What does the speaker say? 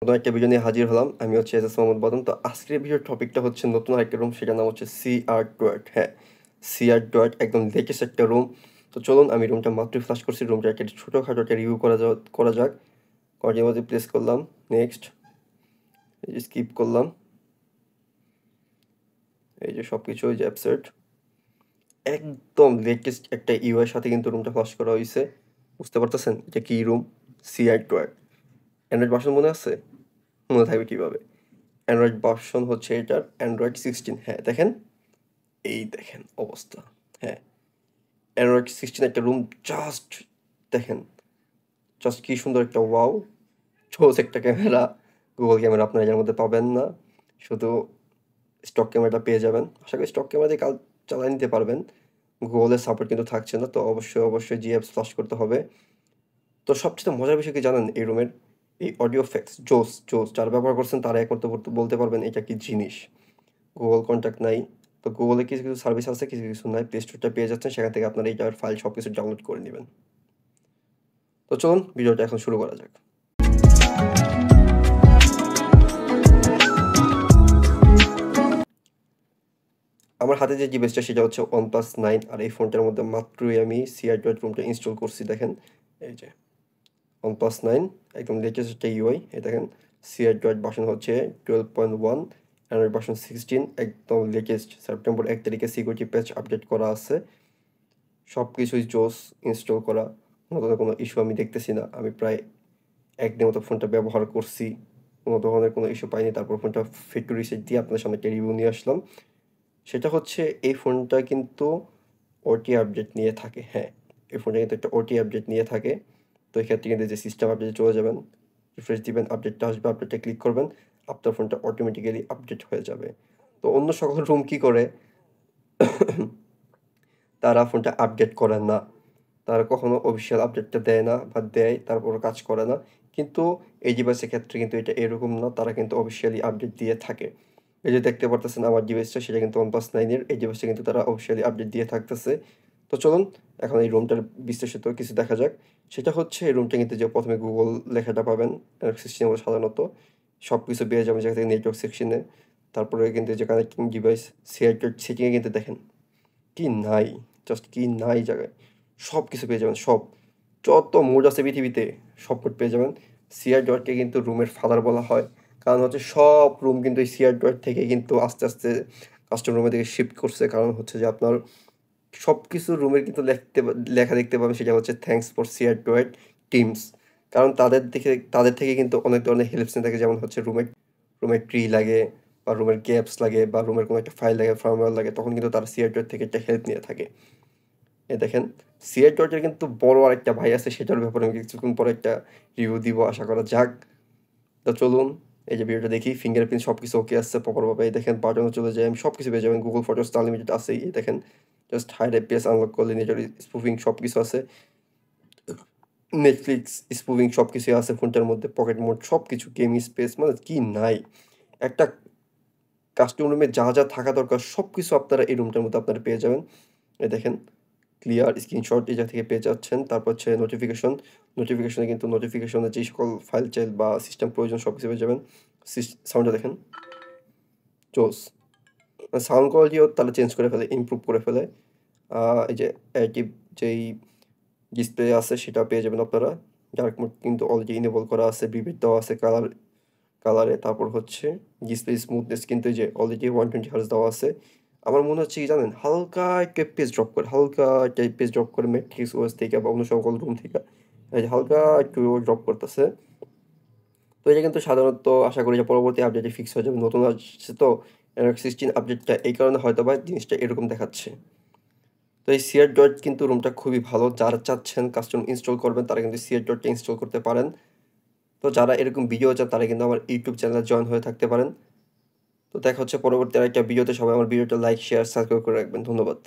নতুন একটা ভিডিও নিয়ে হাজির হলাম। আমি হচ্ছে এজাজ মোহাম্মদ বদন। তো আজকের ভিডিওর টপিকটা হচ্ছে নতুন আরেকটা রুম, সেটার নাম হচ্ছে সিআর ডয়েট। হ্যাঁ, সিআর ডয়েট একদম লেটেস্ট একটা রুম। তো চলুন, আমি রুমটা মাত্রই ফ্লাশ করছি। রুমটা একটা ছোটোখাটো একটা রিভিউ করা যাক। কন্টিনিউতে প্লেস করলাম, নেক্সট, এই যে স্কিপ করলাম, এই যে সব কিছু, এই যে অ্যাপসেট, একদম লেটেস্ট একটা ইউআইয়ের সাথে কিন্তু রুমটা ফ্লাশ করা হয়েছে। বুঝতে পারতেছেন এটা কী রুম? সিআর ডয়েট। অ্যান্ড্রয়েড ভার্সন মনে আছে? মনে থাকবে কীভাবে? অ্যান্ড্রয়েড ভার্সন হচ্ছে এটার অ্যান্ড্রয়েড 16। হ্যাঁ দেখেন, এই দেখেন অবস্থা। হ্যাঁ, অ্যান্ড্রয়েড 16 একটা রুম, জাস্ট দেখেন, জাস্ট কি সুন্দর একটা ওয়াও। ছোট একটা ক্যামেরা, গুগল ক্যামেরা আপনারা এর মধ্যে পাবেন না, শুধু স্টক ক্যামেরাটা পেয়ে যাবেন। আশা করি স্টক ক্যামেরা দিয়ে কাজ চালিয়ে নিতে পারবেন। গুগলের সাপোর্ট কিন্তু থাকছে না, তো অবশ্যই জিএফ ফ্লাশ করতে হবে। তো সবচেয়ে মজার বিষয় কি জানেন? এই রুমের এই অডিও এফেক্টস জোস জোস, যারা ব্যবহার করছেন তারা একমাত্র বলতে পারবেন এটা কি জিনিস। গুগল কন্ট্যাক্ট নাই, তো গুগলে কিছু কিছু সার্ভিস আছে, কিছু কিছু নাই। প্লে স্টোরটা পেয়ে যাচ্ছেন, সেখান থেকে আপনারা এইটার ফাইল সব কিছু ডাউনলোড করে নেবেন। তো চলুন ভিডিওটা এখন শুরু করা যাক। আমার হাতে যে ডিভাইসটা সেটা হচ্ছে OnePlus 9, আর এই ফোনটার মধ্যে মাত্রই আমি সিআর ডট রুমটা ইনস্টল করছি। দেখেন এই যে OnePlus 9, একদম লেটেস্ট একটা ইউআই। এই দেখেন, সিআর ডট ভার্সন হচ্ছে 12.1, অ্যান্ড্রয়েড ভার্সন 16, একদম লেটেস্ট। সেপ্টেম্বর 1 তারিখে সিকিউরিটি প্যাচ আপডেট করা আছে। সব কিছুই জোস, ইনস্টল করা, নতুন কোনো ইস্যু আমি দেখতেছি না। আমি প্রায় একদিনের মতো ফোনটা ব্যবহার করছি, কোনো ধরনের কোনো ইস্যু পাইনি। তারপর ফোনটা ফ্যাক্টরি রিসেট দিয়ে আপনাদের সামনে একটা রিভিউ নিয়ে আসলাম। সেটা হচ্ছে এই ফোনটা কিন্তু ওটি আপডেট নিয়ে থাকে। হ্যাঁ, এই ফোনটা কিন্তু একটা ওটি আপডেট নিয়ে থাকে। তো এক্ষেত্রে কিন্তু যে সিস্টেম আপডেটে চলে যাবেন, রিফ্রেশ দিবেন, আপডেটটা আসবে, আপডেটটা ক্লিক করবেন, আপনার ফোনটা অটোমেটিক্যালি আপডেট হয়ে যাবে। তো অন্য সকল রুম কী করে? তারা ফোনটা আপডেট করে না, তারা কখনো অফিসিয়াল আপডেটটা দেয় না, বা দেয় তারপরও কাজ করে না। কিন্তু এই ডিভাইসের ক্ষেত্রে কিন্তু এটা এরকম না, তারা কিন্তু অফিসিয়ালি আপডেট দিয়ে থাকে। এই যে দেখতে পারতেছেন আমার ডিভাইসটা, সেটা কিন্তু OnePlus 9-এর। এই ডিভাইসটা কিন্তু তারা অফিসিয়ালি আপডেট দিয়ে থাকতেছে। তো চলুন এখন এই রুমটার বিশ্লেষিত কিছু দেখা যাক। সেটা হচ্ছে এই রুমটা কিন্তু, যে প্রথমে গুগল লেখাটা পাবেন সিস্টেমে সাধারণত সব কিছু পেয়ে যাবেন, যেখান থেকে নেটওয়ার্ক সেকশনে। তারপরে কিন্তু যে কানেক্টিং ডিভাইস সিআইটের সেটিংয়ে কিন্তু দেখেন কি নাই, জাস্ট কি নাই জায়গায়, সব কিছু পেয়ে যাবেন। সব যত মোড আছে পৃথিবীতে সব মোড পেয়ে যাবেন। সিআর ডটকে কিন্তু রুমের ফাদার বলা হয়, কারণ হচ্ছে সব রুম কিন্তু এই সিআর ডট থেকে কিন্তু আস্তে আস্তে কাস্টম রুমের দিকে শিফট করছে। কারণ হচ্ছে যে আপনার সব কিছু রুমের কিন্তু লেখা দেখতে পাবেন, সেটা হচ্ছে thanks for CR dot teams. কারণ তাদের থেকে কিন্তু অনেক ধরনের হেল্পস নিয়ে থাকে, যেমন হচ্ছে রুমের ট্রি লাগে, বা রুমের গ্যাপস লাগে, বা রুমের কোনো একটা ফাইল লাগে, ফার্মওয়্যার লাগে, তখন কিন্তু তারা সিআর ডট থেকে একটা হেল্প নিয়ে থাকে। দেখেন, সিআর ডটের কিন্তু বড় আরেকটা ভাই আছে, সেটার ব্যাপারে আমি কিছুক্ষণ পরে একটা রিভিউ দিব, আশা করা যাক। তো চলুন এই যে ভিডিওটা দেখি। ফিঙ্গারপ্রিন্ট সব কিছু ওকে আসছে প্রপারভাবে। এই দেখেন বাটনও চলে যায়, আমি সব কিছু পেয়ে যাবেন। গুগল ফটোস তো আনলিমিটেড আছেই। এই দেখেন, জাস্ট হাইড এফপিএস আনলক করলে নেচার স্পুফিং সব কিছু আছে, নেটফ্লিক্স স্পুফিং সব কিছুই আছে ফোনটার মধ্যে, পকেট মোড সব কিছু, গেম স্পেস, মানে কি নাই। একটা কাস্টম রুমে যা যা থাকা দরকার সব কিছু আপনারা এই রুমটার মধ্যে আপনারা পেয়ে যাবেন। এই দেখেন, ক্লিয়ার স্ক্রিনশট এই জায়গা থেকে পেয়ে যাচ্ছেন। তারপর হচ্ছে নোটিফিকেশনে কিন্তু নোটিফিকেশনে যে সকল ফাইল চাইল বা সিস্টেম প্রয়োজন সব কিছু পেয়ে যাবেন। সাউন্ডটা দেখেন, জোস। সাউন্ড কোয়ালিটিও তাহলে চেঞ্জ করে ফেলে, ইমপ্রুভ করে ফেলে। এই যে অ্যাডাপটিভ যেই ডিসপ্লে আছে সেটা পেয়ে যাবেন আপনারা। ডার্ক মোড কিন্তু অলরেডি ইনেবল করা আছে, বিবিড দেওয়া আছে কালারে। তারপর হচ্ছে ডিসপ্লে স্মুথনেস কিন্তু এই যে অলরেডি 120 Hz দেওয়া আছে। আমার মনে হচ্ছে কি জানেন, হালকা একটা পেজ ড্রপ করে, ম্যাট্রিক্স ওএস থেকে বা অন্য সকল রুম থেকে এই যে হালকা একটু ড্রপ করতেছে। তো এটা কিন্তু সাধারণত আশা করি যে পরবর্তী আপডেটে ফিক্স হয়ে যাবে। নতুন আসছে তো অ্যান্ড্রয়েড 16 আপডেটটা, এই কারণে হয়তো বা জিনিসটা এরকম দেখাচ্ছে। তো এই সিআর ডট কিন্তু রুমটা খুবই ভালো। যারা চাচ্ছেন কাস্টম ইনস্টল করবেন তারা কিন্তু সিআর ডটটা ইনস্টল করতে পারেন। তো যারা এরকম ভিডিও চান তারা কিন্তু আমার ইউটিউব চ্যানেলে জয়েন হয়ে থাকতে পারেন। তো দেখা হচ্ছে পরবর্তী আরেকটা ভিডিওতে। সবাই আমার ভিডিওটা লাইক, শেয়ার, সাবস্ক্রাইব করে রাখবেন। ধন্যবাদ।